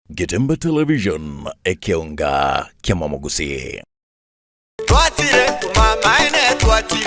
Getembe Television ekeonga kiamamogusi.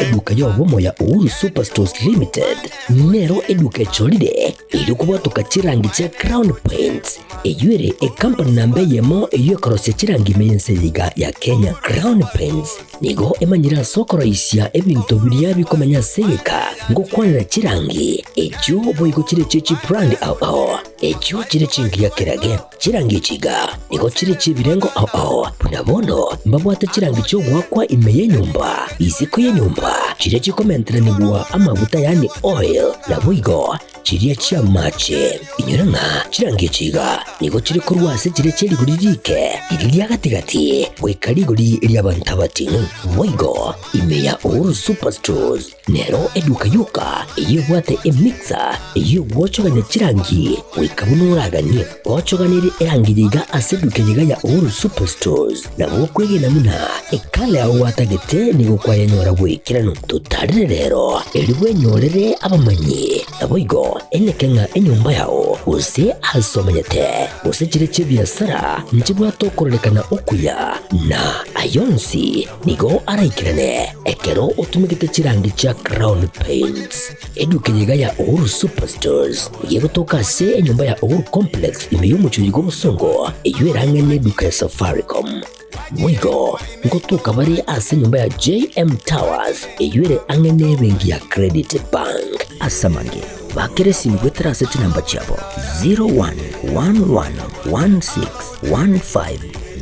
Eduka ya womo ya Uhuru Superstores Limited nero eduka cholide ilikuwa tukachirangi cha Crown Paints eyure company nambe yemo eyo korose chirangi meyenseyiga ya Kenya. Crown Paints nigo emanyira sokoro isya ebintu biriya bikomanya seyeka ngo kwanira chirangi ejo boyiko chire chichi brand ao ejo chire chingi ya kerage chirangi chiga nigo chire chibirengo ao punabono mbabwata chirangi cyo gwakwa imeye nyumba iziko ye nyumba chire chikomentera nibwa amavuta yani oil na bwigo chiriya chia mache inyuranga chirangi chiga nigo chire korwase chire chiri guririke iriya gatigati wekarigori lyabantabati bwigo imeya Uhuru Superstores nero eduka yuka iyo bwate emixer iyo wochoganya chirangi wekabunuragani wochoganire erangiyiga aseduke yiga ya Uhuru Superstores na bokwege namuna ekale aho watagete nigo kwa yanyora bwekirano tutarire rero elibwe nyorere abamanyi nabwigo enekenga enyumba yao use asomanyete use chire chibiasara nchibwa tokorekana okuya na ayonsi nigo araikirane ekero utumikite chirangi cha Crown Paints eduke yiga ya Uhuru Superstores yego tokase enyumba ya Uhuru Complex imeyumucho yigo musongo eywerangene eduka ya Safaricom mwigo ngotuka bari ase nyumba ya JM Towers eyure angene bengi ya Credit Bank asamange bakere simgwetera seti namba chabo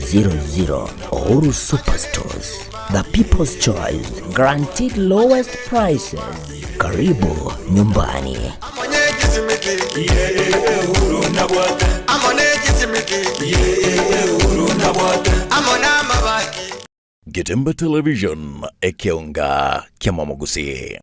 0111161500. Uhuru Superstores, the people's choice, guaranteed lowest prices. Karibu nyumbani. Getembe Television ekeonga kiamamogusi.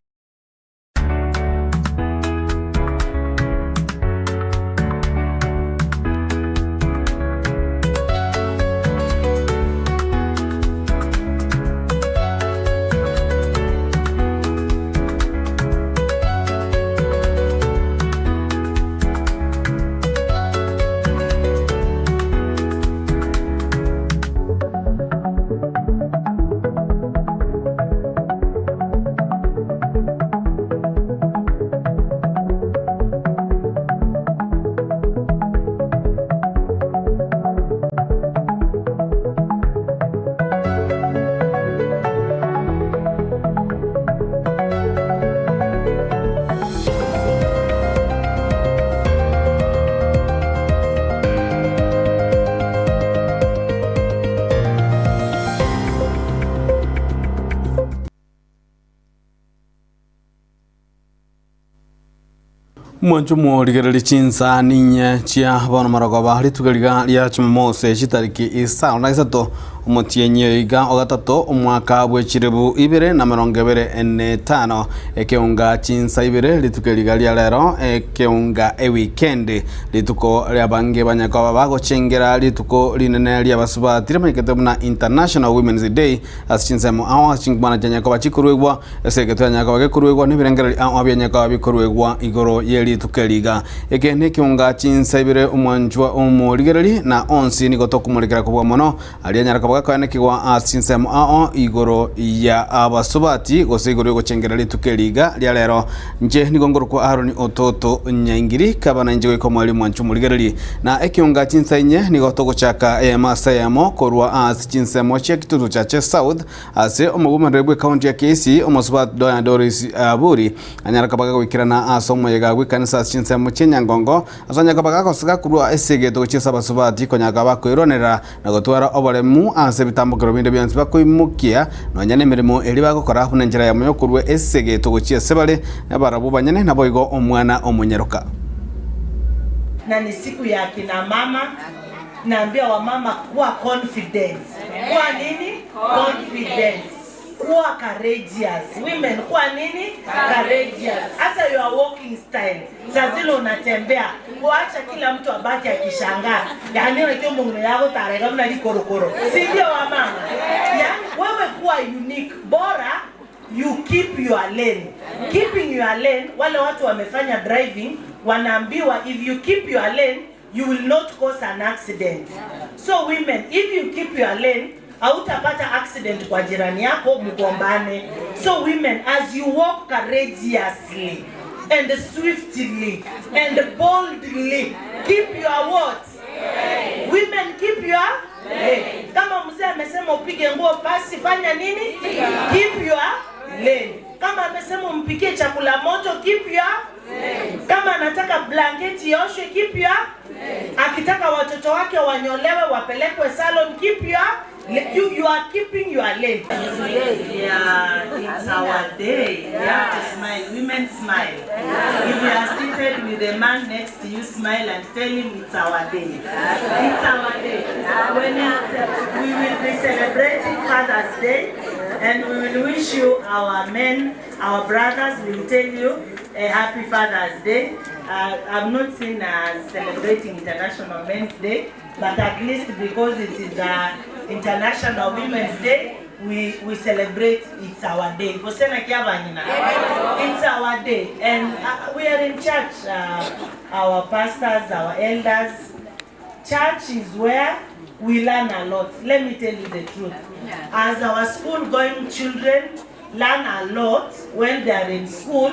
Mwanjumo ligerali chinsa ninya chia bana maragoba hali tugaliga lya chimose chitariki isa na isato umutienye iga ogatato umwaka bwechirebu ibere na 25 ekeunga chinsa ibere litugaliga lya lero ekeunga weekend lituko lya bange banyaka bagochengera lituko linene lya basubati manyiketebuna International Women's Day asichinsa mu awa chingwana janyaka bachikurwegwa eseketo nyaka bagekurwegwa nibirengera awa byanyaka babikurwegwa igoro yeli tukeliga ekene kiunga chinsa ibere umwanjwa umuligerali na onsi nigoto kumulikira kubwa mono alianyara kabaga kwane kigwa asinsa mu ao igoro ya abasubati gose igoro yogochengera litukeliga lya lero nje nigongoro kwa Aaron Ototo Nyangiri kabana nje ko mwalimu wanchu muligerali na ekiunga chinsa nye nigoto gochaka masayamo korwa asinsa mo chekitutu cha South ase omuguma rebwe county ya Kisi omosubat Doris Aburi anyara kabaga wikirana asomo yega wikanisa chinsa mu Chenyangongo asanya kabaga kosaka kurwa esege to chisa basubati konyaga bakoironera na gotwara obalemu ase bitambukiro binde byansi bakoimukia nonyane mirimo eri bagokora hunenjera ya moyo kurwe esege to gochia sebale nabarabu banyane naboigo omwana omunyeruka na ni siku ya kina mama. Naambia wa mama kuwa confidence. Kuwa nini? Confidence. Kuwa courageous. Women kuwa nini? Courageous. Hata your walking style. Sazilo unatembea. Kuacha kila mtu abaki akishangaa. Yaani wewe mungu yako tarega mna likorokoro. Si ndio wa mama? Yaani wewe kuwa unique. Bora you keep your lane. Keeping your lane, wale watu wamefanya driving wanaambiwa if you keep your lane you will not cause an accident. So women, if you keep your lane, hautapata accident kwa jirani yako mgombane. So women, as you walk courageously and swiftly and boldly, keep your what? Women, keep your lane. Kama mzee amesema upige nguo pasi, fanya nini? Keep your lane. Kama amesema umpikie chakula moto, keep your lane. Kama anataka blanketi yoshwe, keep your lane. Akitaka watoto wake wanyolewe wapelekwe salon, keep your lane. You are keeping your lane. Yeah, it's our day. You have to smile. Women smile. If you are seated with a man next to you, smile and tell him it's our day. It's our day. When we will be celebrating Father's Day, and we will wish you, our men, our brothers, we will tell you a happy Father's Day. I've not seen celebrating International Men's Day, but at least because it is International Women's Day, we celebrate it's our day. It's our day, and we are in church. Our pastors, our elders. Church is where we learn a lot. Let me tell you the truth. As our school-going children learn a lot when they are in school,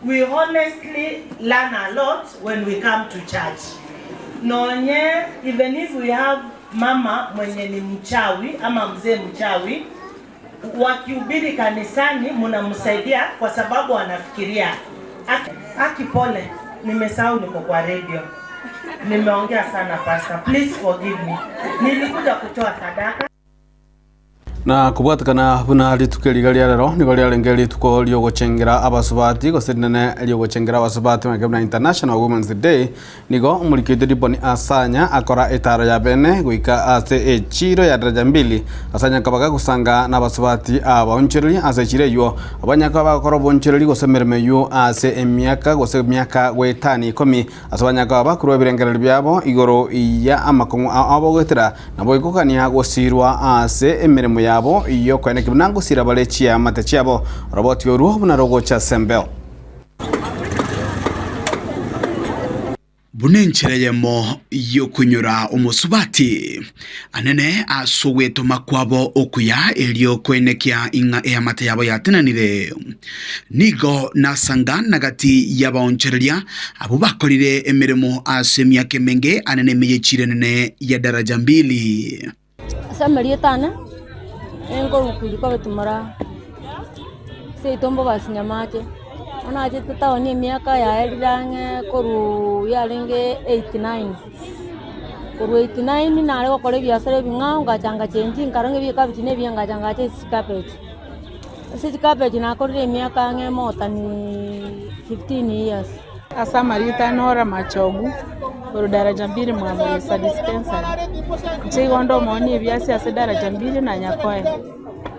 we honestly learn a lot when we come to church. Nonye, even if we have mama mwenye ni mchawi ama mzee mchawi, wakihubiri kanisani mnamsaidia kwa sababu anafikiria. Aki pole, nimesahau niko kwa radio. Nimeongea sana pastor. Please forgive me. Nilikuja kutoa sadaka. Na kubwatikana buna litukeli rero niko lyalengeli tuko lyogochengera abasubati gosedene lyogochengera abasubati makabna International Women's Day niko umulikite riboni asanya akora etaro ya bene guika ase echiro ya daraja 2 asanya kabaga gusanga n'abasubati abonchereri ase chire yo abanyaka bakora bonchereri gosemereme yo ase emyaka gose myaka gwetani 10 asabanyaka bakuru birengereri byabo igoro iya amakongo abogotera nabo ikokania gosirwa ase emeremo yabo iyo kwene kibunango sirabalechi ya matechi yabo roboti yoruho bunarogo cha sembeo bunenchereyemo yo kunyura umusubati anene asoweto makwabo okuya elio kwenekia inga eamate yabo yatenanire nigo nasanga nagati yabaonchereria abo bakorire emeremo asemya kemenge anene meyechirenene ya daraja 2 samarietana engo kuliko betumara se tombo basinyamache ona aje tutaoni miaka ya elirange koru yarenge 89 koru 89 nare gokore biasare binga ngachanga chenji nkarange bika bitine byanga changa che sikapeji na korire miaka nge motani 15 years asa marita nora machogu koru daraja 2 mwamurisa dispensary chigondo moni byasi ase daraja 2 na nyakoe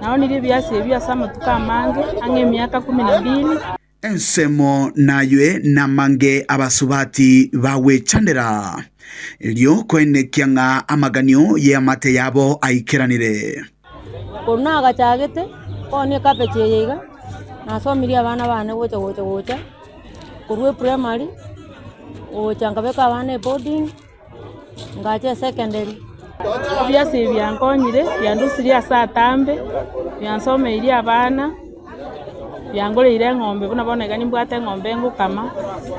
naoni byasi byasa matuka mange ange miaka 12 ensemo naye namange abasubati bawe chandera elio kwene kianga amaganio ye amate yabo aikeranire kona agachagete kone kapeche yega nasomiri abana bane gocha kurwe primary ochanga beka abana boarding ngache secondary byasi byankonyire byandusiria saa tambe byansomeiria abana byangorire ng'ombe buna bonega nimbwate ng'ombe ngukama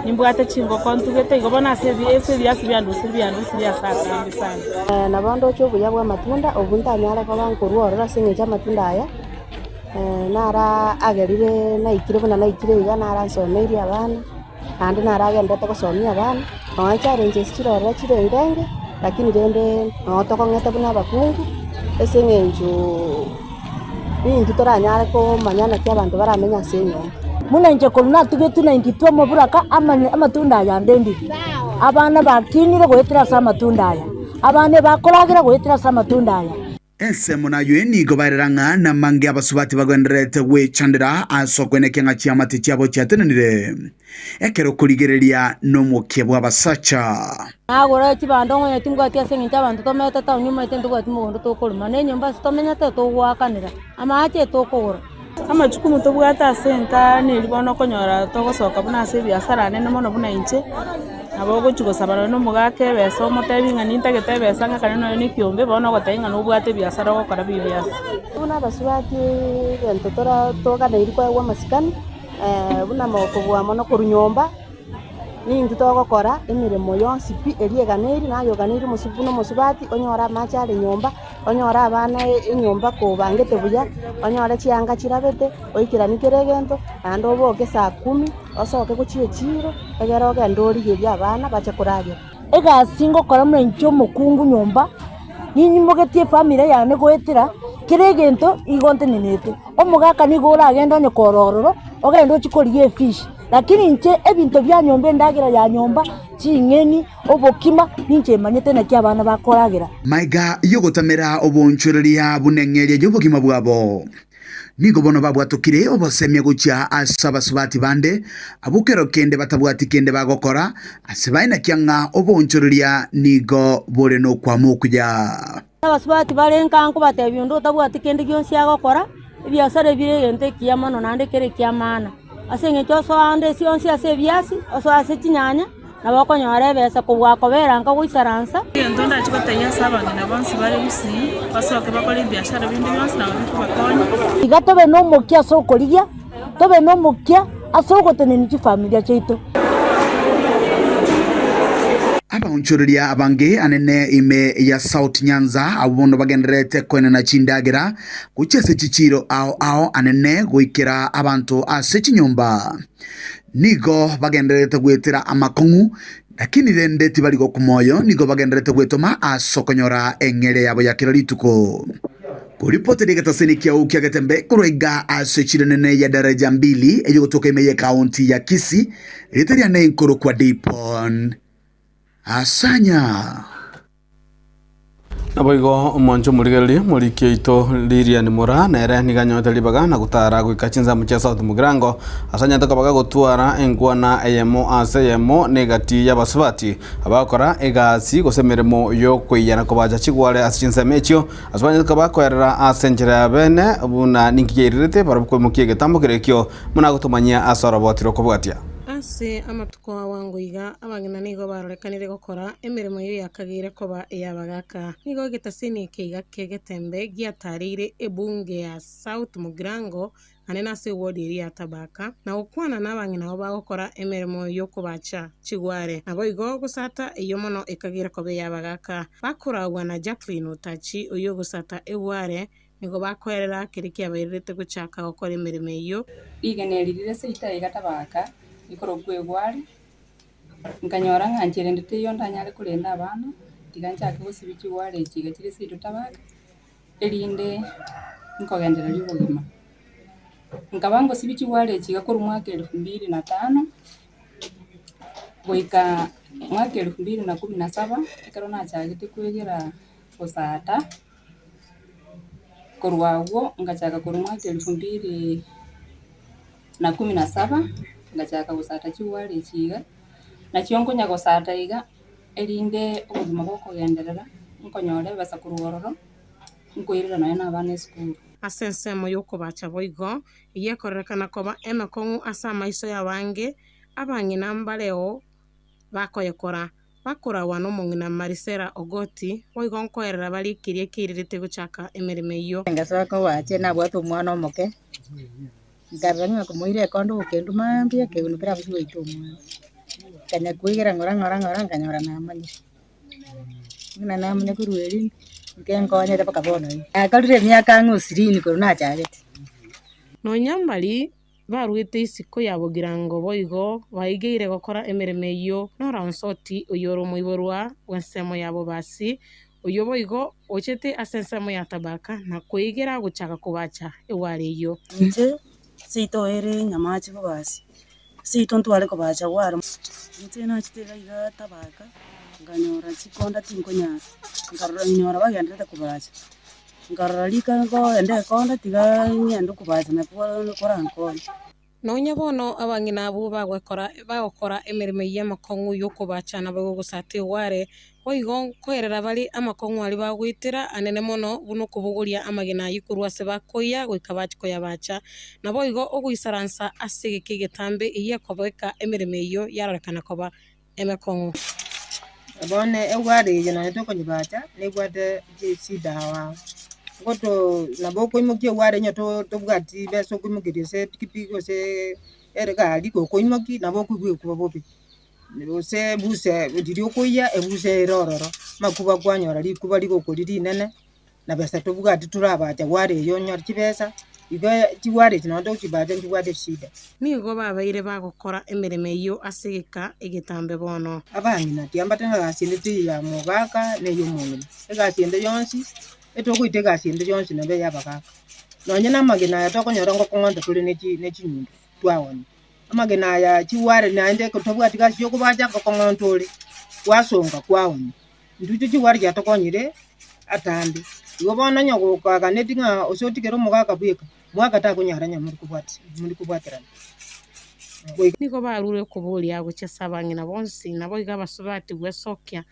nimbwate chingo kontugete igobona ese byasi byandusiria saa tambe sana na bondo chobu yabwa matunda obunta nyara ko bankuruorora singecha matunda aya nara agerire na ikire buna na ikire iga nara nsomeirie abana kandi nara agendete gusomia abana no challenge chirorora chirengenge lakini rende no tokongete buna abakungu ese ngenju bintu toranyare ko manyana kya bantu baramenya senyo muna nje koluna tugetu 92 moburaka amatunda ya ndendi abana bakinire gwetira sa matunda aya abane bakolagira gwetira sa matunda aya ensemo nayo nigo bareranga na mange abasubati bagwenderete we chandera asokwene kenga chiamate cyabo cyatenanire ekero kurigereria no mukebwa basacha agora kibandongo yatimgo atia senginta bantu tometa ta nyuma itendo gwati mugondo tokoluma ne nyumba sitomenya te to gwakanira amache tokora amachukumu tobwata senta ne libono konyora togosoka buna se biasara nene mono buna inche abo gochugosabana n'omogaka ebesa omotebi ng'a nintagete ebesa ng'akane noyo na ekiombe bono ogotebi ng'a nobwate ebiasara ogokora bibiasa. Buna abasubati egento toganeiri kwaegwa amasikani buna mogokobwamo na korunyomba ninki togokora emiremo yonsi pi erieganeiri nayoganeiri omosubu na omosubati onyora amache are nyomba onyora abana enyomba kobangete buya onyora chianga chirabete oikerani kere egento naende oboke saa 10 osoke gochia echiro egere ogende origeria abana bache koraria egasi ngokora mwenche omokungu nyomba ninyimogetie family yane goetera kere egento igonte nenete omogaka nigo oragenda onye korororo ogenda ochikorigia efish lakini nche ebinto bya nyomba endagera ya nyomba ching'eni obokima ninche manyete naki abana bakoragira maiga yogotamera obonchoreria bunengeria y'obogima bwabo nigo bono babwatukire obosemia gochia ase abasubati bande abukero kende batabwati kende bagokora ase baina kiang'a obonchoreria nigo bore nokwama okuya abasubati barenkanko batebi ondo otabwati kende gionsi agokora ebiasara ebire egento ekia mono naende kere kia maana ase eng'encho osoande sionsi ase ebiasi oso ase chinyanya nabo okonyora ebesa kobwakobera nka goisaransa egento ndachigotaiya ase abang'ina bonsi bare busii basoke bakore ebiasara binde bionsi nabo bikobakonya iga tobe nomokia ase okorigia tobe nomokia ase ogoteneni chifamilia chaito abonchoreria abange anene ime ya South Nyanza abo bono bagenderete kwenena chindagera guchese chichiro ao anene goikera abantu ase chinyomba nigo bagenderete gwetera amakong'u lakini rende tibarigo kumoyo nigo bagenderete gwetoma asokonyora eng'ere yabo ya kira rituko kuripoteri gataseni kia ukia gatembe kuroiga ase chirenene ya daraja 2 eyo gotoka ime ya kaunti ya Kisii riteria ne nkoro kwa Dipon asanya naboigo omoncho murigereri murikie ito Lilian Mura nere niganyote libaga na gutara gwikachinza mucha South Mugirango asanya tokabaga gutwara enkwana eyemo ase yemo negati y'abasubati abakora egasi gosemeremo yo kwiyana kobaja chigware asichinza mechio asubanya tokabakorera asenjera bene buna ninkiyerirete barabukwe mukie getambo kirekio muna gutumanyia asora botiro kobwatia ase amatuko awango iga abang'ina nigo barorekanire gokora emirimo iyo yakagire koba eyabagaka nigo getaseni keiga kegetembe giatarire ebunge ya South Mugirango anena ase ward area Tabaka na okwana n'abang'ina abo bagokora emirimo yo kubacha chigware nabo igo gusata iyo mono ekagire koba eyabagaka bakoragwa na Jacqueline Otachi oyo gusata eware nigo bakorera kiriki abairete guchaka gokora emirimo iyo igeneririre seita igatabaka ikoro kwegwari nkanyora nganjire ndete yo ndanyare kurenda abana tiganchake gosibichi ware chiga chire sido tabaka erinde nkogendera lyubugima nkabango sibichi ware chiga kuru mwaka 2005 goika mwaka 2017 ikaro nachagite kwegera osata kurwago ngachaka kuru mwaka 2017 ngachaka gusata chiwari chiga na chiongo nyago sata iga erinde obugima bwo kugenderera nkonyore basa kurwororo nkoirira nayo nabane school asensemo yokubacha boigo iyekorerekana koba emakong'u ase amaiso y'abange abang'ina mbareo bakoyekora bakoragwa n'omong'ina Marisera Ogoti boigo nkoerera barikirie kiririte guchaka emirimo iyo ngasoka wache nabwate omwana omoke ngaranga kumuire kondo ukendu mambia keunu pera busu itumu kanya kuigira ngora kanyora namanya ngina namanya kurueri nkengonya tapaka bono akalire myaka ng'usirini koruna chagete no nyambali barwite isiko yabugirango boigo baigeire gokora emirimo iyo nora nsoti oyoro muiborwa wensemo yabo basi oyo boigo ochete asensemo ya Tabaka na kuigira guchaka kubacha eware iyo nje sito ere nyamachi basi sito ntwale kubacha waro nje na chitega iga Tabaka nganyora chikonda tinkonya ngarora nyora bagendete kubacha ngarora lika ngo ende konda tiga nyendo kubacha na kora nkoni nonya bono abang'ina abo bagokora emirimo y'amakong'u yokubacha na bagogusate ware boigo koerera bari amakong'u ari bagwitira anene mono buno kubuguria amagina yikurwa se bakoya goikabachi koyabacha na boigo oguisaransa ase getambe iye kobeka emirimo iyo yarorekana koba emekongo abone eware jana to ko nyibata ne gwade je sida wa goto na boko imoke ware nyato to bwati beso ko imogede se pikipiki se erga liko ko imoki na boko gwe ko bobi se buse diri ko ya e buse rororo makuba gwanyora likuba liko ko liri nene na besa to bwati turabata ware yo nyor kibesa iga tiware tinondo kibata tiwade shida nigo babaire bagukora emireme iyo asigika igitambe bono abangina tiambatanga gasinde ya mugaka ne y'umuntu egasinde yonsi etoko gasinde yonsi nabe yabagaka nonye namagina yatokonyora ngo kongonda tuli ne chinyundo twawona amagina ya chiware nande kutobwati gasyo kubaja ko kongontole wasonga kwawona nducho chiware yatokonyire atambi igo bona nyago kaga netinga osotikero mugaka bweka mwaka ta kunyaranya muri kubwatirana niko barure kuburia guchesa bangina bonsi nabo iga basubati gwesokya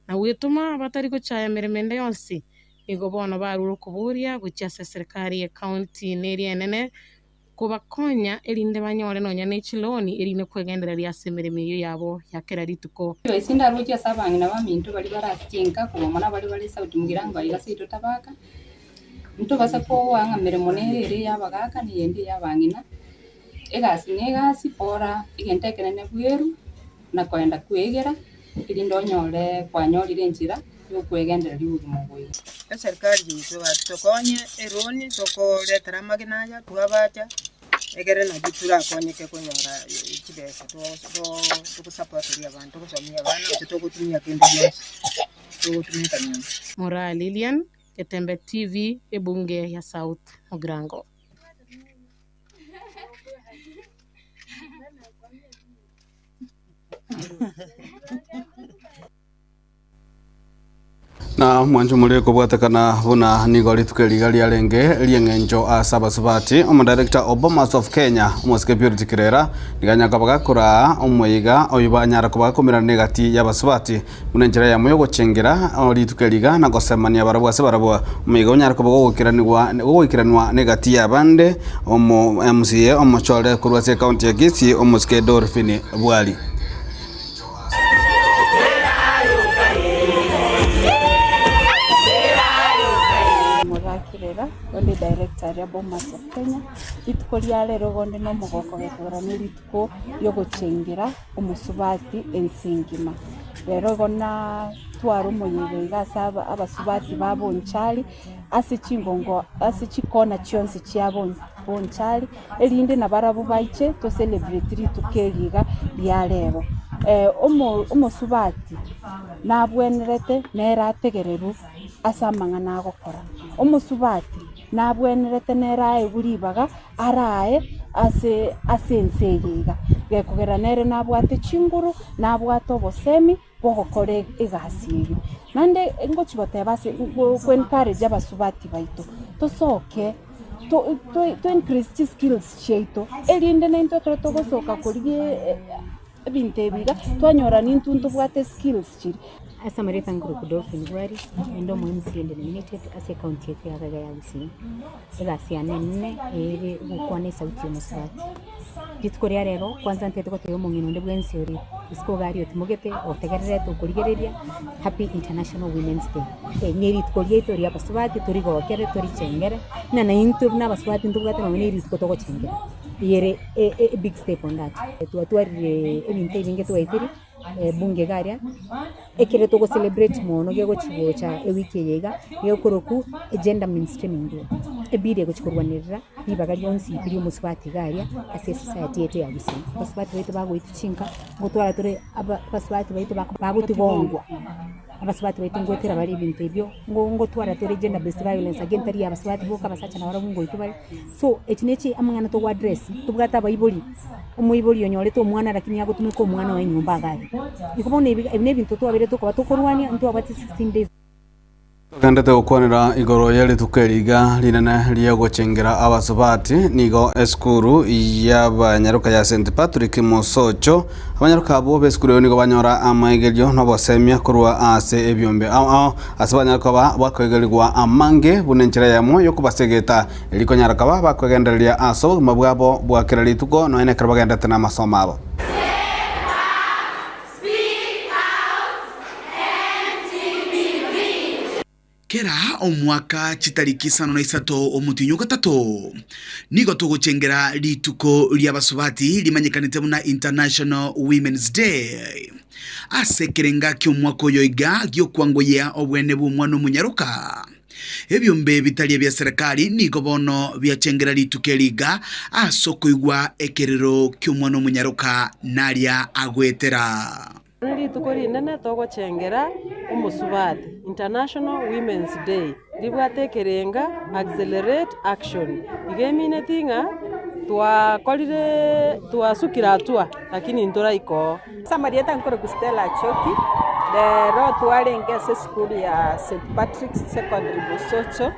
na wituma batari kuchaya miremende yonsi igo bono barure kuburia guchesa serikali ya county neria nene kubakonya erinde banyore nonya nechiloni erine kwegendereria semireme iyo yabo yakera rituko isinda ruja sabangina bamintu bali barastinka kubomana bali sauti mugirango iga sito tabaka mtu basa ko wanga miremo nere yabagaka ni yende yabangina egasi pora igentekerene bweru na kwenda kwegera irindo nyore kwanyorire njira yo kwegendera libugumo bwe serikali yizo batokonye eroni tokoletera maginaya tuabaja egere na bitura konyeke kunyora kibesa to support abantu kusomia bana tutokutumia kende yose tukutumia kanyama Mora Lilian Ketembe TV ebunge ya South Mugirango. na mwanju muri kubwatakana buna nigori tukeligali alenge liengenjo asabasubati director Obomas of Kenya Mosque Purity Kirera niganya kabaga kura umuyiga oyubanyara kubaga kumira negati yabasubati munenjera ya muyo gucengera ori tukeliga na gosemania barabwa sebarabwa umuyiga onyara kubaga gukiranwa negati yabande MCA omochole kurwase county ya Kisii Mosque Dorfini Bwali Onde director ya Obomas of Kenya ituko lyalero gonde no mugoko gekora nirituko yo gucengera umusubati ensingima rero gona twaro muyiga igasaba abasubati babonchali asichikona chionsi bonchali elinde na barabu baiche to celebrate ritukeliga lyalero umusubati nabwenerete nerategereru asamanga nagokora umusubati nabwenerete nerae buribaga arae asenseyiga gekugera nere nabwate chinguru nabwate obosemi bogokore egasiyi nande ngochibote base kwencourage abasubati baito tosoke to increase skills cheito elinde nento togosoka kuriye bintebiga twanyora nintuntu bwate skills chiri As a American group Dolphin Bwari endo MCA nominated as a county yetu ya Kaga ya Kisii egasi anene ere gukwane sauti y'umusubati gitkoria rero kwanza ntete ko teyo mungino nde bwensi ori isko gari otimugete otegerere to kurigereria Happy International Women's Day ngeri tkoria to ria basubati tori gokere tori chengere na intu na basubati ndugate no ngeri tko to chengere yere a big step on that tuatwari ebinte binge to aitiri bunge garia ekire to celebrate mono gego chigocha ewiki yega yokoroku agenda mainstreaming ebire gochikorwanirira nibaga yonsi biri umusubati garia ase society yetu ya Kisii basubati betu bagwitchinka gutwara tore basubati betu bagutibongwa abasubati betu ngotera bari ibintu ibyo ngo twara tore gender based violence against ari abasubati boka basacha na baramungo itubari so echinechi amangana to address tubwata bayiboli umuyiboli yonyore to mwana lakini yagutumika umwana wa nyumba gari ikubone ibintu to abire to kwa tokorwania ntu abati 16 days Kandete gukwanira igoro yari tukeriga linene liya gucengera abasubati nigo eskuru y'abanyaruka ya St Patrick Musocho abanyaruka abo beskuru nigo banyora amaigelyo no bosemya kurwa ase ebyombe asabanyaruka bakwegeligwa amange bunenchera yamo yo kubasegeta eliko nyaruka bakwegenderia aso mabwabo bwakira lituko no ene karabagenda tena masomo abo Speak kera omwaka chitariki 3 omutinyu gatatu nigo tuguchengera rituko ria basubati limanyikanite muna International Women's Day asekerenga ky'omwaka oyoiga gyokwangoya obwene bw'omwana omunyaruka ebyombe bitali bya serikali nigo bono byachengera rituko liga asokoigwa ekerero ky'omwana omunyaruka naria agwetera rituko rinene togochengera omusubati International Women's Day ribwatekerenga accelerate action igemine tinga twasukira atua lakini ntoraiko Samarieta nkoro Stella Choki lero twarengese school ya St Patrick's Secondary Busocho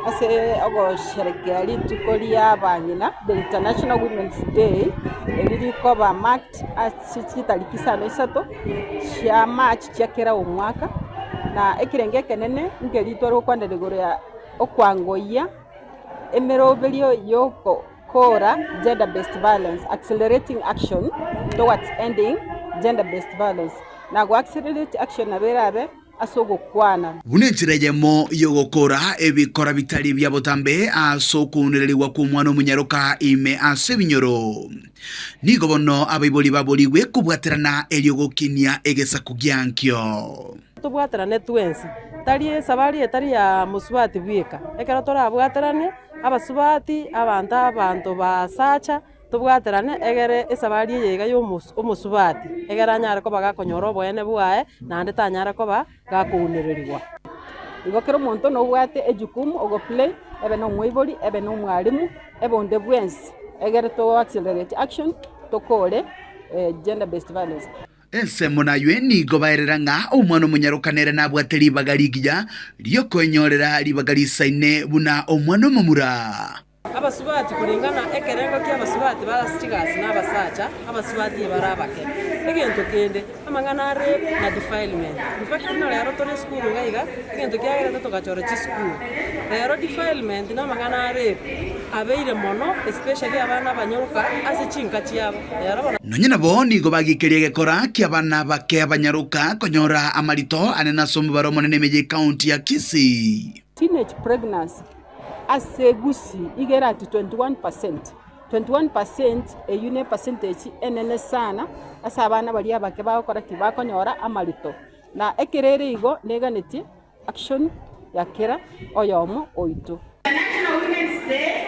ase ogosherekea rituko ria banyina the International Women's Day eriko ba marked tariki 3 cia March chiakera omwaka na ekirenge kenene ngeritwarwo kwanderegoria okwangoia emeroberio yoko kora gender-based violence, accelerating action towards ending gender-based violence. Na go accelerate action na berabe asogo kwana. Bunenjira yemo yogokora ebikora bitali bya botambe asokunireliwa ku mwana omunyaruka ime asebinyoro. Nigo bono abaiboli baboliwe kubwaterana elyogokinia egesa kugyankyo. Tubwaterane twensi. Tali sabari etari ya musubati bweka. Ekero torabwaterane abasubati abantu basacha tubwaterane egere esabari yega y'omusubati egera nyare ko bagakonyora obwene bwae nande tanyara ko bagakunererwa igokero omonto no bwate ejukumu ogo play ebe no mwibori ebe no mwalimu ebe onde bwensi egere to accelerate action to kore gender based violence. Ensemo nayo nigo baereranga omwana omunyarukanere nabwateri bagarigiya ryo konyorera libagarisaine buna omwana omumura abasubati kulingana ekerengo ky'abasubati basitigasi n'abasacha abasubati barabake egento kende amangana rape na defilement in fact no lero tore school ngaiga egento kyagera tokachora chi school lero defilement na mangana rape abeire mono especially abana banyoruka ase chinka chiabo lero nonyina bo nigo bagikeria gekora ky'abana bake abanyaruka konyora amarito anena somo baromo nene meje county ya Kisii. Teenage pregnancy asegusi igera ati 21% eyune percentage enene sana asa abana bali abake bakora kibakonyora amarito na ekerere igo neganeti action yakera oyomo oito. International Women's Day.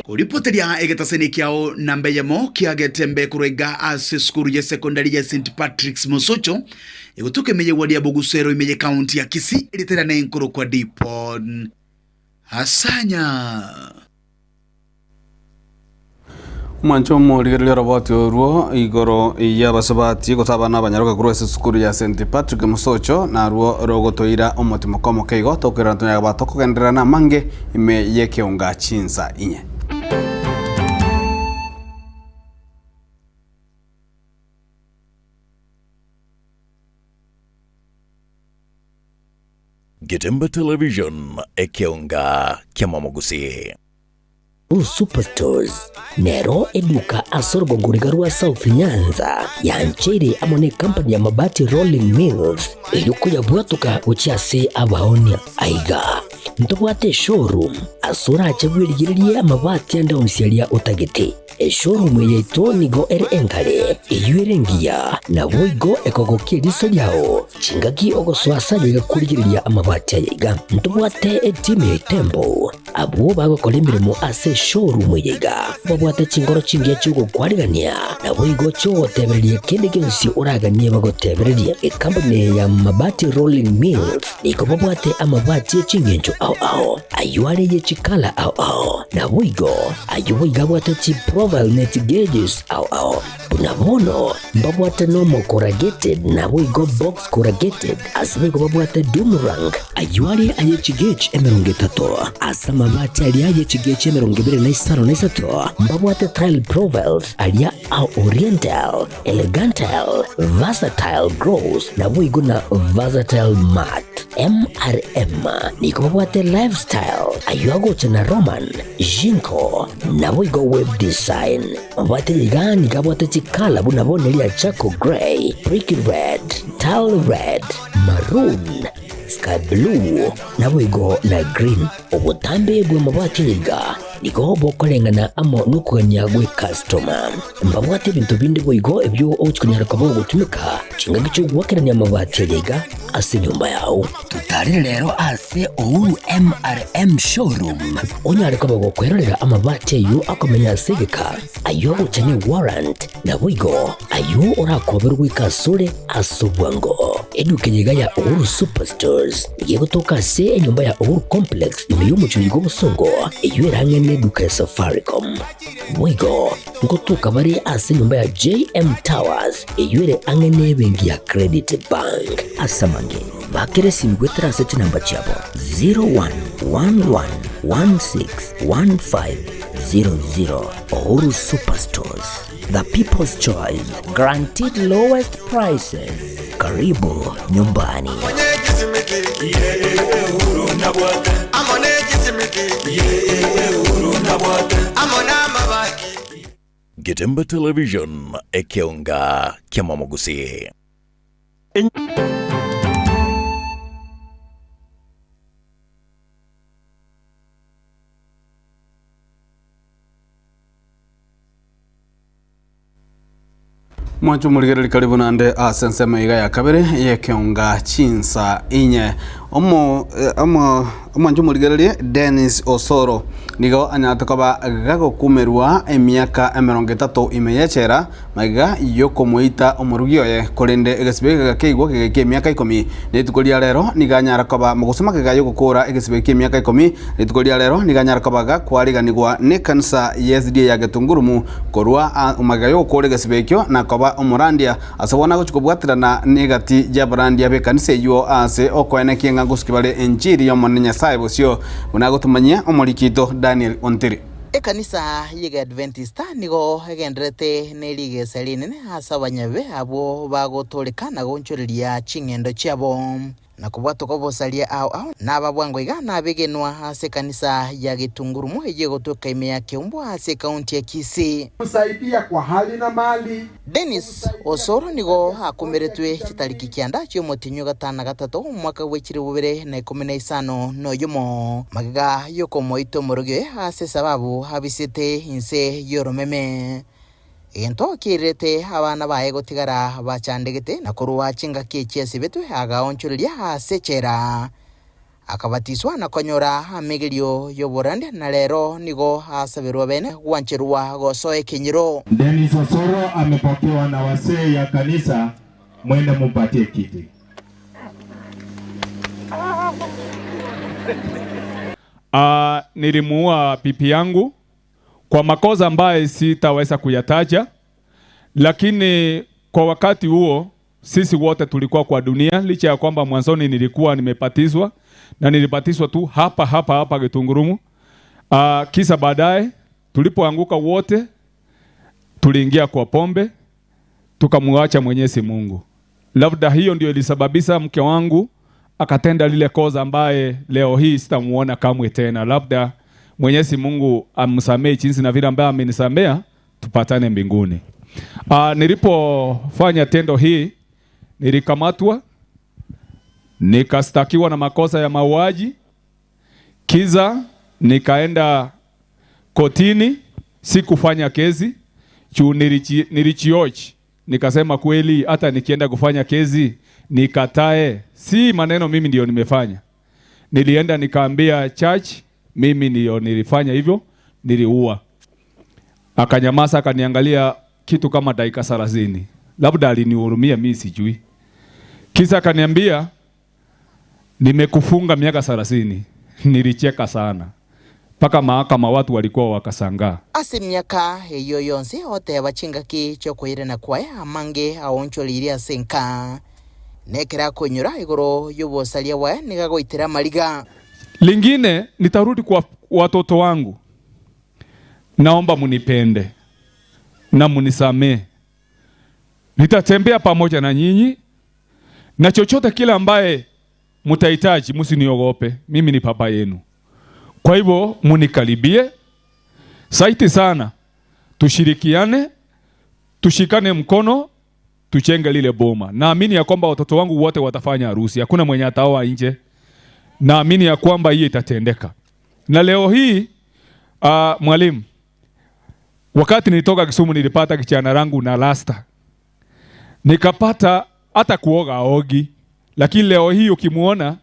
Kuripoteria egetaseni kiao nambeyemo kiagetembe kurega ase skuru ya sekondari ya St Patrick's Musocho egutuke meye wadia Bogusero imeye county ya Kisii iliterana inkuru kwa Dipon Asanya Mancho murigerelia roboti oruo igoro ya basabati gotabana abanyaruka kuri ese skuru ya St Patrick Musocho na ruo rogotoira omotimo komo keigo tokera ntonya batoko genderana mange ime yeke unga chinsa inye. Gitembe Television ekeunga kiamamogusi. Superstores nero eduka asorgo ngurigarua South Nyanza yanchere amone company ya mabati Rolling Mills eyuko ya bwatuka uchiase abaonia aiga ntobwate showroom asura achagwirigirie amabati anda onsialia utagete showroom yeito nigo ere engale eyuerengia na boigo ekogokie liso lyao chingaki ogoswasa yiga kurigiriria amabati aiga ntobwate team Tembo abo bagokora imirimo ase showroom yiga babwate chingoro chingia chugo kwarigania na boigo cho tebererie kende gensi uraganie bagotebererie company ya mabati Rolling Mills niko babwate amabati chingenjo ao ayuare ye chikala ao na boigo ayuiga bwate chi profile net gauges ao bunabono babwate normal corrugated na boigo box corrugated asbego babwate Dumrang ayuare aye chigage emeronge tato asama mabati alia ye chigage emeronge bere na isaro na isato babwate tile profiles alia au oriental elegantal versatile gross na boigo na versatile mat MRM nikobwate lifestyle ayuago chana Roman Jinko naboigo web design mabwate yiga nikabwate chikala bunabonelia Chaco Grey, Brick Red, Tile Red, Maroon, Sky Blue naboigo na Green obutambe bwe mabwate yiga niko bokolengana amo nukuganya gwe customer mbabwate bintu bindi boigo ebyo ochikunyara kabo gutumika chinga gicho gwakeranya mabati yiga ase nyumba yao tutari lero ase Ouru MRM showroom onyare kabo gukwerera amabati yu akomenya segeka ayo guchane warrant na boigo ayo orakoberwa ikasure asubwango edukenyiga ya Ouru Superstores yego toka se nyumba ya Ouru Complex niyo muchuligo busongo iyo erangene duka ya Safaricom boigo ngotuka bari ase nyumba ya JM Towers iyo ere angene bengi ya Credit Bank asamange bakere simgwetera sete namba chabo 0111161500 Ouru Superstores, the people's choice, guaranteed lowest prices. Karibu nyumbani. Getembe Television ekeonga kya Mwamogusi. Mwancho muligere karibu nande asensema iga ya kabere yekeonga chinsa inye Mwancho muligere Dennis Osoro nigo anyatokoba gago kumerwa emiaka 30 imeyechera maiga yoko muita omurugioye kolende egesibe gakeigwa kegeke emiaka 10 netukolia lero niganyara koba mugusoma kegayo gukura egesibe ke emiaka 10 netukolia lero niganyara koba ga kwariganirwa ne kanisa YSD ya Getungurumu korwa umagayo gukura egesibe kyo na koba omurandia asabona guchukubwatirana negati ya brandia be kanisa yo ase okwene kienga guskibale enjiri yo monenya saibo sio unagotumanyia omurikito Daniel Ontiri. Ekanisa yiga Adventista nigo egendrete nelige saline hasa banyabe abo bagotoleka na gonchoreria chingendo cyabo na kubwato ko bosalia au nababwango iga nabegenwa hase kanisa ya Getungurumu eje gotoka imea Kiumbu hase kaunti ya Kisii kusaidia kwa hali na mali. Dennis Osoro nigo hakomeretwe kitariki kyanda cyo motinyo gatana gatatu mwaka wekire bubere na 15 no yomo magaga yoko moito moroge hase sababu habisete inse yoromeme ento kirete abana bae gotigara bacandegete na kuruwa chinga kichese betwe agaonchuria hasechera akabatiswa na konyora amegelio yoborande na lero nigo hasaberwa bene wancherwa gosoe kinyiro. Dennis Osoro amepokewa na wasee ya kanisa, mwende mumpatie kiti. Nilimuua pipi yangu kwa makosa ambaye sitaweza kuyataja, lakini kwa wakati huo sisi wote tulikuwa kwa dunia, licha ya kwamba mwanzoni nilikuwa nimebatizwa na nilibatizwa tu hapa Getungurumu. Kisa baadaye tulipoanguka wote tuliingia kwa pombe, tukamwacha Mwenyezi Mungu. Labda hiyo ndio ilisababisha mke wangu akatenda lile kosa ambaye leo hii sitamuona kamwe tena. Labda Mwenyezi Mungu amsamehe jinsi na vile ambaye amenisamea, tupatane mbinguni. Nilipofanya tendo hii nilikamatwa, nikastakiwa na makosa ya mauaji, kiza nikaenda kotini, sikufanya kesi, nilichiochi, nikasema kweli hata nikienda kufanya kesi nikatae, si maneno mimi ndio nimefanya. Nilienda nikaambia church mimi ndio nilifanya hivyo, niliua. Akanyamaza, akaniangalia kitu kama dakika 30. Labda alinihurumia, mimi sijui. Kisa akaniambia nimekufunga miaka 30. Nilicheka sana. Paka mahakama watu walikuwa wakasangaa. Ase miaka hiyo yonse hote bachingaki cyo kwirena kwae amange aoncholiria senka. Nekera kunyura igoro yubosalia wae nigagoitira maliga. Lingine nitarudi kwa watoto wangu. Naomba munipende na munisamee. Nitatembea pamoja na nyinyi na chochote kile ambaye mtahitaji, msiniogope, mimi ni papa yenu. Kwa hivyo munikaribie, saiti sana, tushirikiane, tushikane mkono, tuchenge lile boma. Naamini ya kwamba watoto wangu wote watafanya harusi, hakuna mwenye ataoa nje. Naamini ya kwamba hii itatendeka. Na leo hii mwalimu, wakati nilitoka Kisumu nilipata kichana rangu na lasta, nikapata hata kuoga ogi, lakini leo hii ukimuona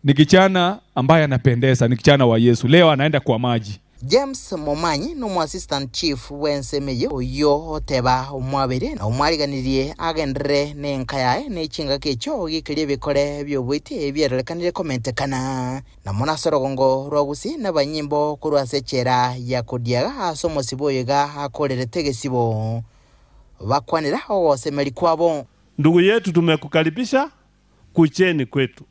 ni kichana ambaye anapendeza, ni kichana wa Yesu. Leo anaenda kwa maji. James Momanyi no assistant chief wensemeyo oyo teba omwabere na omwariganirie agendere nenkayae nechinga kecho gikirie bikore byobwite ebyerelekanire komentekana na monasorogongo rwagusi na banyimbo kurwasechera ya kodiaga asomosiboyega akorere tegesibo bakwanira ogosemeri kwabo. Ndugu yetu, tumekukaribisha kucheni kwetu.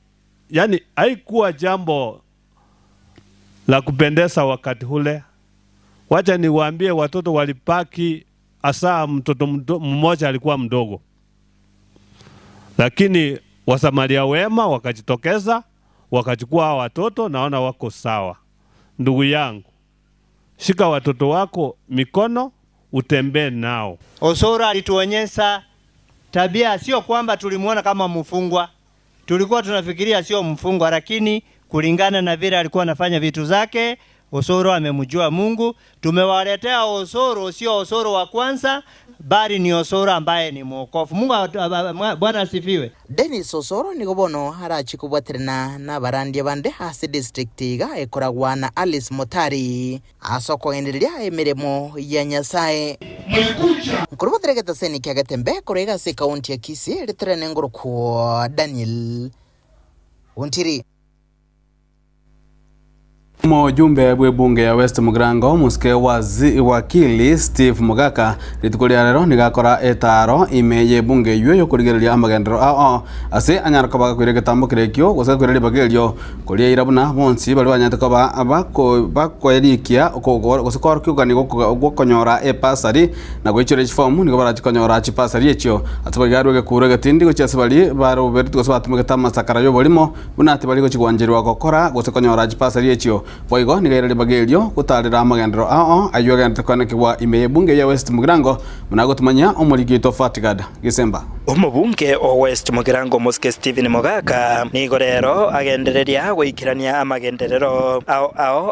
Yani haikuwa jambo la kupendeza wakati ule. Wacha niwaambie, watoto walipaki, asa mtoto mmoja alikuwa mdogo, lakini wasamaria wema wakajitokeza wakachukua watoto, naona wako sawa. Ndugu yangu, shika watoto wako mikono, utembee nao. Osoro alituonyesha tabia, sio kwamba tulimuona kama mfungwa, tulikuwa tunafikiria sio mfungwa, lakini kulingana na vile alikuwa anafanya vitu zake, Osoro amemjua Mungu. Tumewaletea Osoro, sio Osoro wa kwanza, bali ni Osoro ambaye ni mwokofu. Mungu, Bwana asifiwe. Dennis Osoro ni gobono harachi kubwaterana na barandi bande hasi district iga ekoragwa na Alice Motari asoko endelea emiremo ya Nyasaye. Nkurubateregeta seni kyagatembe korega se kaunti ya Kisii litrene ngoroko Daniel Untiri. Mujumbe bwe bunge ya West Mugirango muske wakili Steve Mugaka ritukulia rero nigakora etaro imeye bunge yo kurigereria amagendero ase anyarako bagakwire getambo kirekyo gusaka kwireri bagelyo kuria irabuna bonsi bali banyatako bakoerikia gusakor kyugani gukonyora epasari na gwichore form nigo barachikonyora chipasari echo atbagarwe gekure gatindi gochase bali baro bertu gosbatumuge tamasakara yo bolimo bunati bali gochigwanjerwa gukora gusakonyora chipasari echo boigo nigairari bagelyo gutarira amagendero ayogente kwanekwa imeye bunge ya West Mugirango munagotumanya omurigito Fatigada Gisemba. Omubunge o West Mugirango muske Stephen Mugaka nigo rero agendereria gwikirania amagenderero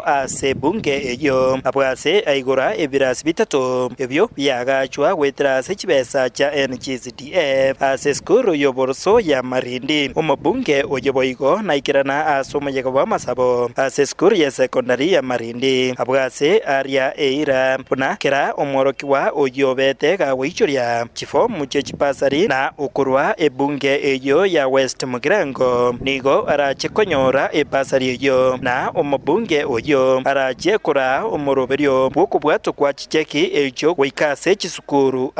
ase bunge eyo abwase aigura ebirasi bitatu ebyo byagachwa gwetira se kibesa cha NGCDF ase skuru yo borso ya Marindi. Omubunge oyo boigo naikirana asomeye kwa masabo ase skuru ya secondary ya Marindi abwase aria eira puna kera omorokiwa oyo bete gwichoria chifo muche chipasari na ukurwa ebunge eyo ya West Mugirango nigo arachekonyora epasari eyo na omubunge oyo arachekora omoroberio bwokubwato kwa chicheki echo gwikase chisukuru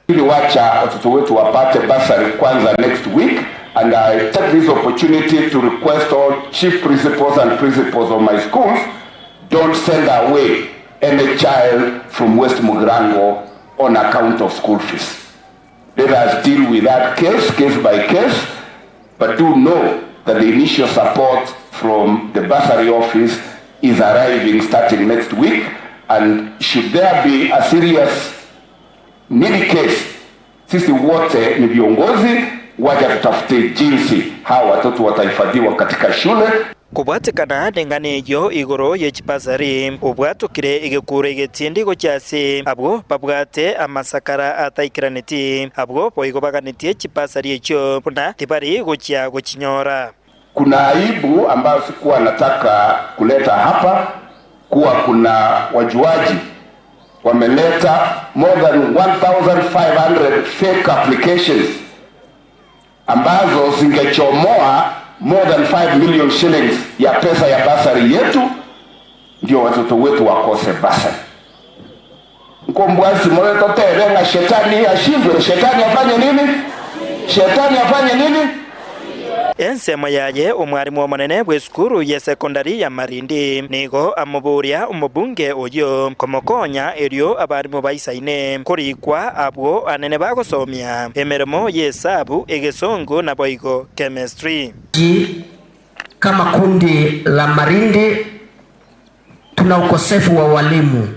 ili wacha watoto wetu wapate basari kwanza next week. And I take this opportunity to request all chief principals and principals of my schools, don't send away any child from West Mugirango on account of school fees. Let us deal with that case by case, but do know that the initial support from the bursary office is arriving starting next week, and should there be a serious needy case, sisi wote ni viongozi, waja tutafute jinsi hawa watoto watahifadhiwa katika shule. Kubwatikana dengane yo igoro yechipasari ubwatukire igekure getindi gochase abwo babwate amasakara ataikiraneti abwo boigo baganeti chipasari echo puna tibari gochia gochinyora. Kuna aibu ambayo sikuwa nataka kuleta hapa, kuwa kuna wajuaji wameleta more than 1,500 fake applications ambazo zingechomoa more than 5 million shillings ya pesa ya basari yetu, ndio watoto wetu wakose basari. Mkombwazi mweto tere na shetani ashindwe. Shetani afanye nini? Shetani afanye nini? ensemo yaye omwarimu omonene bw'esukuru ya sekondari ya Marindi nigo amuburia omubunge oyo komokonya erio abarimu baisaine kurikwa abwo anene bagosomia emeremo yesabu egesongo na boigo chemistry. Kama kundi la Marindi tuna ukosefu wa walimu.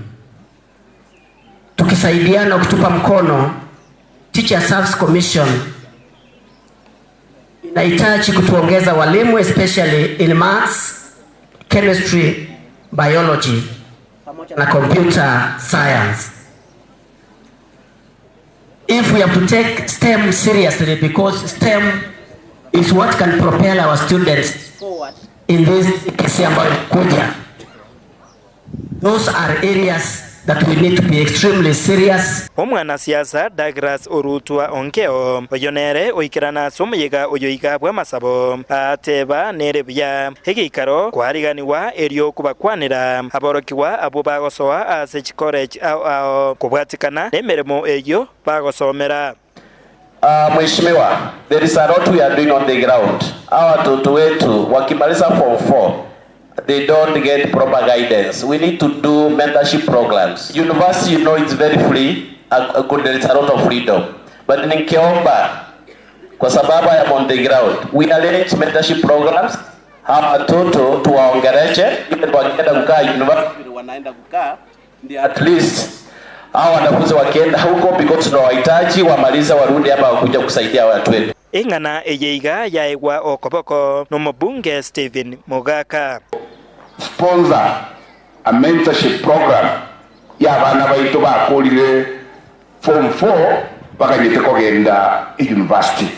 Tukisaidiana kutupa mkono, Teacher Service Commission inahitaji kutuongeza walimu especially in maths, chemistry, biology pamoja na computer science. If we have to take STEM seriously, because STEM is what can propel our students forward in this kesi ambayo kuja. Those are areas that we need to be extremely serious. Omwana siasa Douglas Orutwa Onkeo oyonere oikirana somoyega oyoiga bwa masabo ateba nerebya hegikaro kwariganiwa erio kubakwanira aborokiwa abo bagosoa ase college ao kubwatikana nemeremo eyo bagosomera. Mheshimiwa, there is a lot we are doing on the ground. Hawa watoto wetu wakimaliza form 4 they don't get proper guidance. We need to do mentorship programs. University, you know, it's very free. There is a lot of freedom. But in Kiomba, kwa sababu I am on the ground, we arrange mentorship programs. Hawa watoto tuwaongereshe, ili wakienda kukaa university wanaenda kukaa, ndio at least hawa wanafunzi wakienda huko because tunawahitaji wamaliza warudi hapa kuja kusaidia watu wetu. Ingana eyeiga yaigwa okoboko nomubunge Stephen Mogaka. Sponsor a mentorship program ya bana baitu bakulire form 4 bakanyite kogenda university.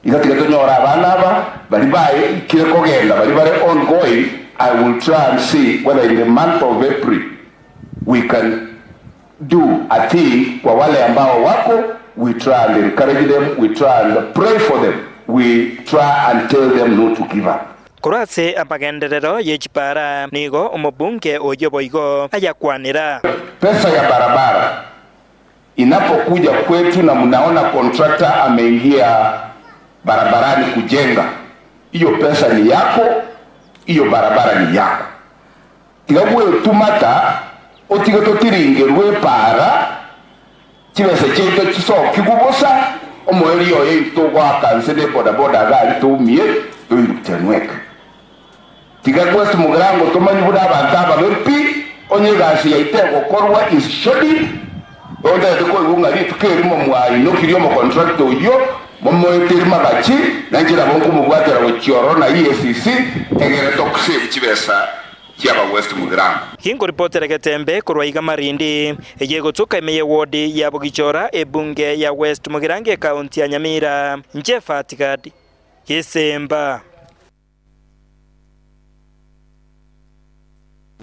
Igatika tunyora abana aba bali bae kire kogenda bali ongoing. I will try and see whether in the month of April we can do a thing kwa wale ambao wako. We try and encourage them, we try and pray for them, we try and tell them not to give up. Kurase amagenderero yechipara nigo omubunge oyo boigo ayakwanira. Pesa ya barabara inapokuja kwetu na mnaona contractor ameingia barabarani kujenga, hiyo pesa ni yako, hiyo barabara ni yako. Tigabwe tumata otigototiringerwe para kibese cyeto kisoka kigubosa omweli yo yitogwa kansede boda boda gali tumie tuyitenweka tigakwe tumugirango tomanyi buda abantu ababepi onyegasi yaitego korwa is shodi onda teko ibunga bitukirimo mwayi no kirimo contract uyo momoetirima gachi nanjira bonku mubwatera gochioro na EACC egere tokusebe kibesa kiaba West Mugirango. Hingo reporter Getembe kurwaiga Marindi ejego tuka imeye wodi ya Bogichora ebunge ya West Mugirango kaunti ya Nyamira Njefatikadi Kisemba.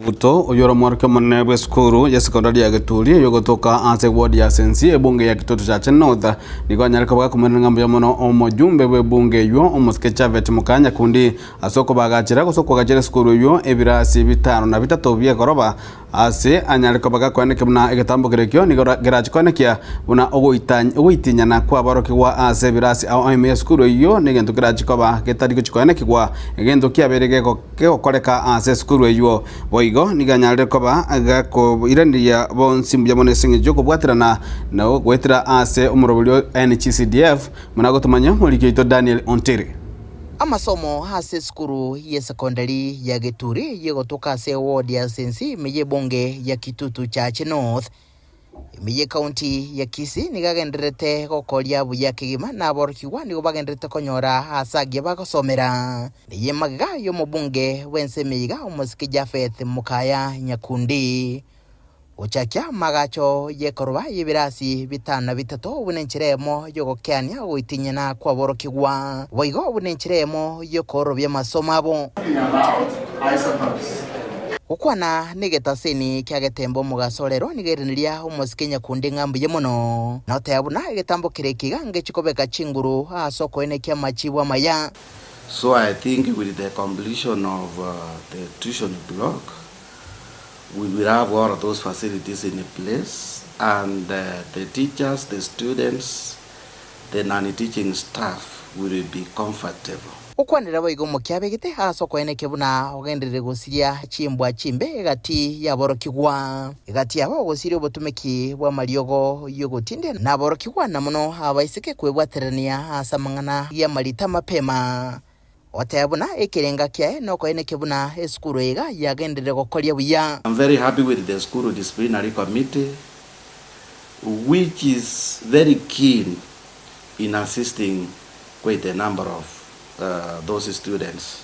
Buto oyoro mwarke monne bweskuru ya sekondari ya Gituri yogotoka ase ward ya Sensi ebunge ya Kitoto cha North nigo nyarika bwa kumena ngambo ya mono omojumbe bwebunge yo omuskecha vet mukanya kundi asoko bagachira gusoko gachira skuru yo ebirasi bitano na bitatu bye goroba ase anyarika baga kwaneke muna egetambo gerekyo nigo garage kwanekia buna ogoitinya na kwa baroki wa ase birasi au ime skuru yo negento garage koba getari kuchikwaneke kwa egento kiaberege ko koreka ase skuru yo boigo niganyarire koba agako irandiya bonsimbu yamone singi joko bwatirana na gwetira ase umurobulyo NCCDF munago tumanya mulikito Daniel Ontere. Amasomo hase skuru ya sekondari ya Gituri yegotoka ase ward ya Sensi meye bonge ya Kitutu cha North meye county ya Kisii nigagenderete gokoria buya kigima na borkiwa nigo bagenderete konyora asagie bagosomera niye magiga yo mubunge wense meiga umusikija Faith Mukaya Nyakundi uchakia magacho yekorwa yibirasi bitana bitatu ubunenchiremo yogokyania goitinyana kwa borokigwa boigo ubunenchiremo yokorobya masomo abo ukwana nigetasini kya getembo mugasorero nigeriniria umusikenya kundi ngambu yemono na tayabuna getambo kirekiga ngechikobeka chinguru asoko ene kya machibwa maya. So I think with the completion of the tuition block we will have all of those facilities in place, and the teachers, the students, the non-teaching staff will be comfortable. Ukwanira baigo mukyabegete asokoene kebuna ogenderere gusiria chimbwa chimbe gati ya borokigwa gati abo gusiria obutumeki bwa mariogo yogotinde na borokigwa na muno abaisike kwebwaterania asamangana ya marita mapema otayabuna ekirenga kyae nokoene kebuna esukuru ega yagenderere gokoria buya. I'm very happy with the school disciplinary committee, which is very keen in assisting quite a number of those students.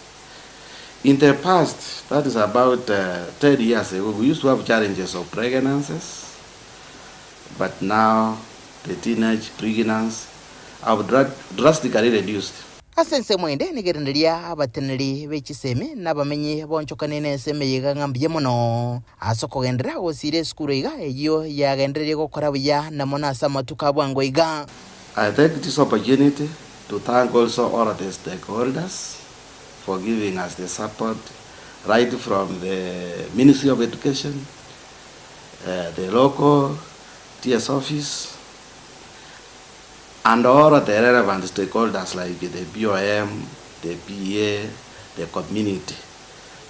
In the past, that is about 10 years ago, we used to have challenges of pregnancies, but now the teenage pregnancies have drastically reduced. Asense mwende nigerenderia abateneri bechiseme nabamenye bonchokanene seme yiga ngambye muno asokogendera gosire skuru iga eyo yagenderia gokora buya namona samatuka bwango iga. I take this opportunity to thank also all of the stakeholders for giving us the support, right from the Ministry of Education, the local TS office, and all of the relevant stakeholders like the BOM, the PA, the community,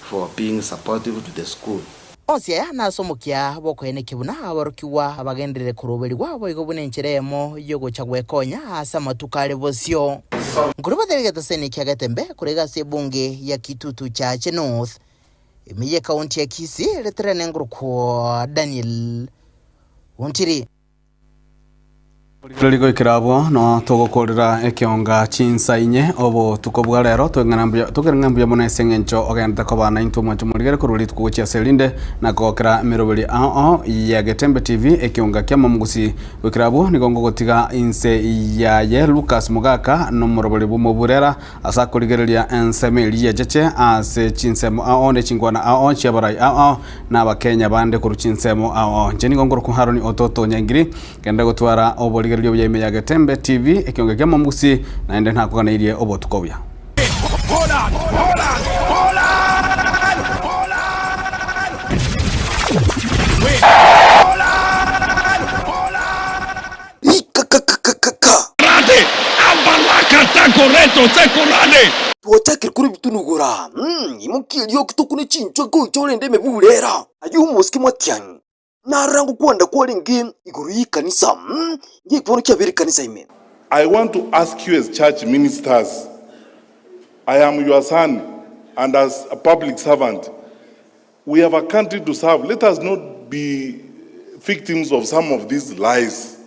for being supportive to the school. Onsia na somukia bokoene kibuna abarukiwa abagenderere kuroberirwa boigo bunencheremo yogo chagwekonya asa matukale bosio nguruba delegate sene kyagatembe kurega sebunge ya Kitutu cha North imiye kaunti ya Kisii letrene nguruko Daniel Untiri Ligo ikirabo no togokorera ekionga chinsainye obo tukobwa rero tugerangambya mona esengencho ogenda ko bana into mwancho murigere kuruli tukuchia selinde na kokera mirobeli ya Getembe TV ekionga kya mamugusi wikirabo nigongo gotiga inse ya ye Lucas Mugaka no murobeli bumuburera asa kurigereria ensemeli ya jeche ase chinsemo ne chingwana chiabarai na bakenya bande kuruchinsemo jeni gongoro ku Haroni Ototo Nyangiri kenda gotwara oboli Geryo ya ime ya Getembe TV ekionge mamugusi na ende nta kuganairie obotukobya. Rade abalaka takoreto tekorade tuotakire kuri bitunugura imukiriyo kitokune chinchwe ko chole ndeme burera ayu muski mwatyanyi narangu kwanda kwalingi iguru yikanisa ngiye kubona cyabiri kanisa ime. I want to ask you as church ministers, I am your son and as a public servant, we have a country to serve. Let us not be victims of some of these lies.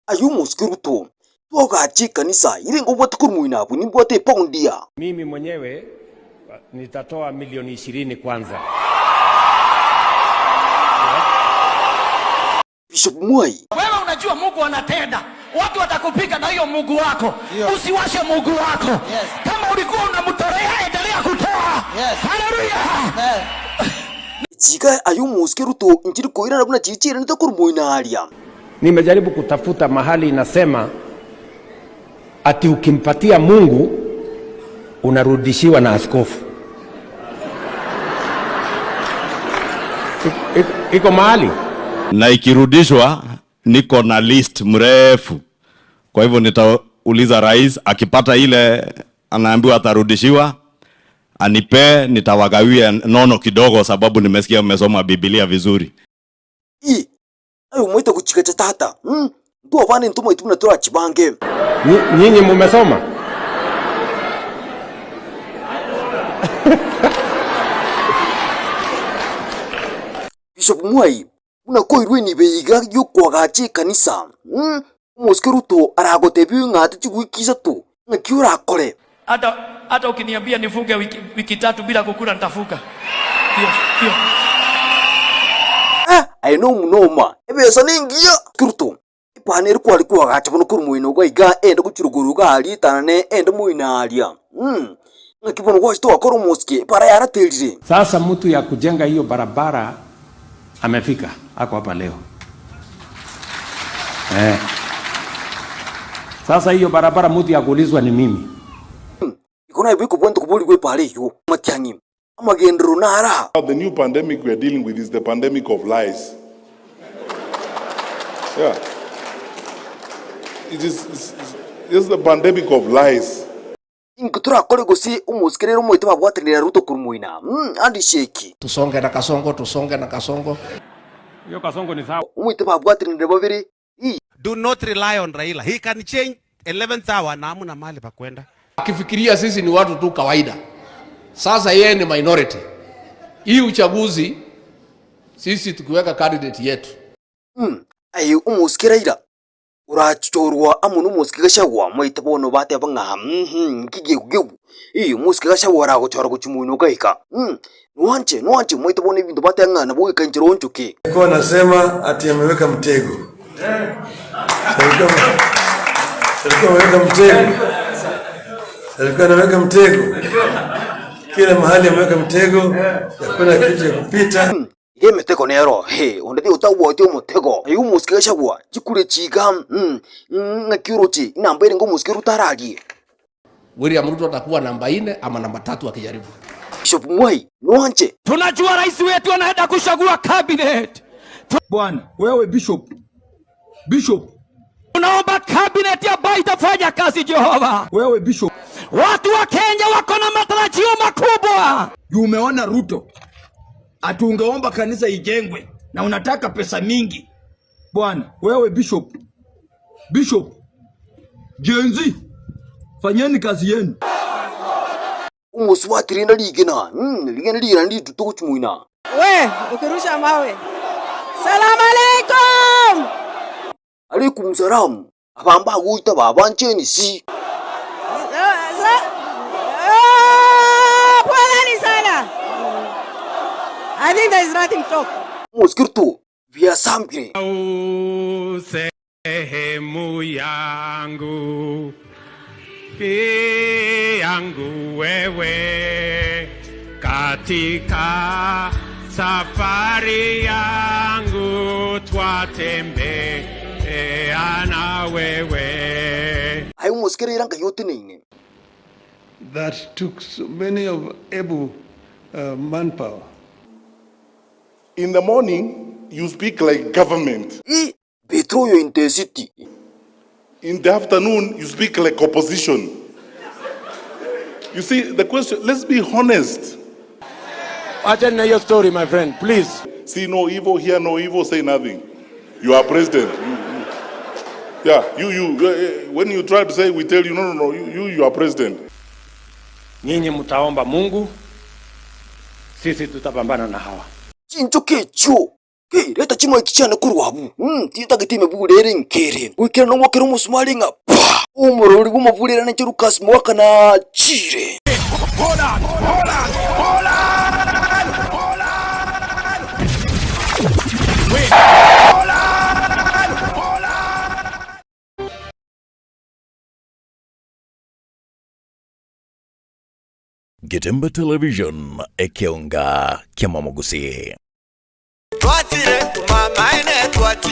Ayu muskiruto tuogachi kanisa ile ngobo tukurumuina buni bote poundia. Mimi mwenyewe nitatoa milioni 20 kwanza. Bishop Mwai, wewe unajua Mungu anatenda. Watu watakupika na hiyo Mungu wako. Usiwashe Mungu wako. Kama ulikuwa unamtolea endelea kutoa. Haleluya. Jika ayu muskeruto injiri koira nabuna chichira nitakurumuina alia. Nimejaribu kutafuta mahali inasema ati ukimpatia Mungu unarudishiwa na askofu. Iko mahali na ikirudishwa niko na list mrefu. Kwa hivyo nitauliza rais akipata ile anaambiwa atarudishiwa anipe, nitawagawia nono kidogo sababu nimesikia umesoma Biblia vizuri. Ayo mwita kuchika cha tata. Ndio vani ntumo itumna tora chibange. Nyinyi mmesoma? Bishop Mwai unakoirwe ni beiga yokwa gachi kanisa. Muskeruto aragotebi ngati chigwikisa tu. Ngakiura akore. Hata ukiniambia nifunge wiki 3 bila kukula nitafuka. Hiyo. I know munoma. Ebe saningia Skuruto. Ipanere kwa alikuwa gacha bono kurumuino gwa iga ende kuchiruguruga ali tanane ende muina alia. Ngakibono kwa shito akoro moske para yaraterire. Sasa mtu ya kujenga hiyo barabara amefika. Ako hapa leo. Sasa hiyo barabara mtu ya kuulizwa ni mimi. Ikona ibiko bwento kubuli gwe pale yo matyanyi. Amagendero nara. The new pandemic we are dealing with is the pandemic of lies. Yeah. It is the pandemic of lies. ingutura kore gosi umusikirero moito babwatirira Ruto kurumuina andi sheki tusonge na kasongo hiyo kasongo ni sawa umuito babwatirira babiri. Do not rely on Raila, he can change 11th hour na hamna mahali pa kwenda. Akifikiria sisi ni watu tu kawaida, sasa yeye ni minority. Hii uchaguzi sisi tukiweka candidate yetu ayi umusikiraira urachorwa amunu musikigashagwa moite bono bate banga kigegegu iyo musikigashagwa ragochora guchumuino gaika nuanche moite bono ibintu bate ngana boye kanjiro onchuke kwa nasema ati ameweka mtego. Alikuwa ameweka mtego. Kila mahali ameweka mtego, hakuna kitu cha kupita. Ye mtego nero, ondeti utawo ati mtego. Ayu musikigashagwa chikure chiga ngakirochi nambere ngo musikiru taragi. William Ruto atakuwa namba 4 ama namba 3 akijaribu. Bishop Mwai, nuanche. Tunajua rais wetu anaenda kuchagua cabinet. Bwana, wewe Bishop. Tunaomba cabinet ambayo itafanya kazi Jehova. Wewe Bishop. Watu wa Kenya wako na matarajio makubwa. Umeona Ruto? Ati ungeomba kanisa ijengwe na unataka pesa mingi. Bwana, wewe Bishop. Jenzi. Fanyeni kazi yenu. Umuswatirinda ligena. Ligena ndi tutukuchumuina. We, ukirusha mawe. Salamu alaikum. Alaikum salam. Abamba guita babancheni si. Poleni sana. I think there is nothing to talk. Muskirtu via sample. Sehemu yangu wewe katika safari yangu twatembea na wewe. Ayo muskirira ngayote nini? That took so many of able manpower. In the morning, you speak like government. Petrol intensity. In the afternoon, you speak like opposition. You see, the question, let's be honest. Attend to your story, my friend, please. See no evil, hear no evil, say nothing. You are president. Yeah, when you try to say, we tell you, no, you are president. Nyinyi mtaomba Mungu, sisi tutapambana na hawa. Chinchoke cho. Leta chimo ikichana kuruhabu. Tita gitime bugurere nkere. Wikira no mwakero musmalinga. Umurori gumavurira na Lucas mwaka na chire. Hola. Gitemba Television ekeonga kiamamogusi.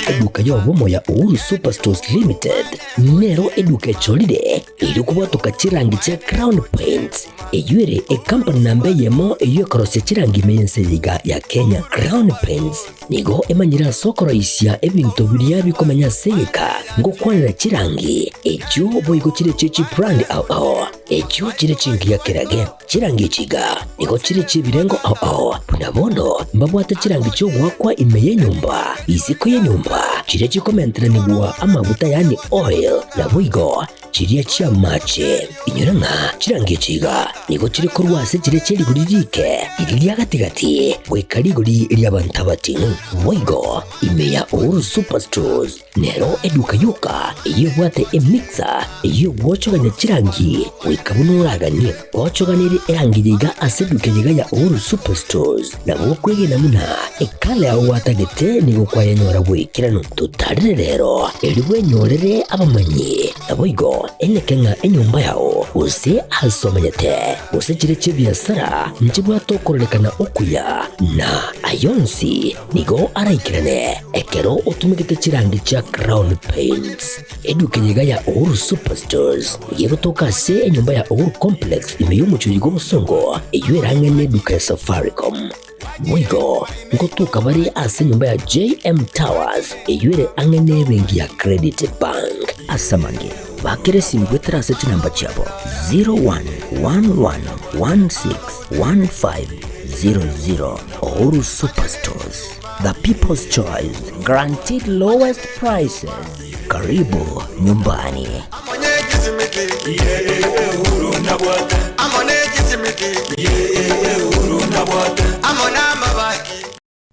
Eduka ya womo ya Uhuru Superstores Limited nero eduka cholide ili kubwatuka chirangi cha Crown Paints eyuere company nambe yemo eyokorose chirangi mense liga ya Kenya. Crown Paints nigo emanyira sokoro isya ebintu biria bikomanya seka ngo kwanira chirangi echo boyiko chire chechi brand ao echo chire chingi ya kirage chirangi chiga nigo chire chibirengo ao punabono mbabwata chirangi cyo wakwa imeye nyumba isiko ya nyumba chire chikomentera nibwa amavuta yani oil na buigo chiriya chia mache inyuranga chirangi chiga nigo chire kurwase chire cheri guririke iriya gatigati gwikari guri iriya bantabati buigo imeya Uhuru Superstores nero eduka yuka iyo bwate emixer iyo wochoganya chirangi wikabunuragani wochoganire erangiriga aseduke yiga ya Uhuru Superstores na bokwege namuna ekale aho watagete nigo kwayanyora bwikirano tutarire rero eriwe nyorere abamanyi naboigo enekenga enyumba yao use asomanyete use chire chibiasara nchibwa tokorelekana okuya na ayonsi nigo araikirane ekero utumikite chirangi cha Crown Paints eduka yiga ya Uhuru Superstores yego tokase enyumba ya Uhuru Complex imeyumuchurigo musongo eyuerange neduka ya Safaricom Mwigo ngotuka bari ase nyumba ya JM Towers eyuere angene bengi ya Credit Bank asamange. bakire simbwetera search number chabo 0111161500. Uhuru Superstores, the people's choice, guaranteed lowest prices. Karibu nyumbani.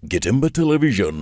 Gitimba Television,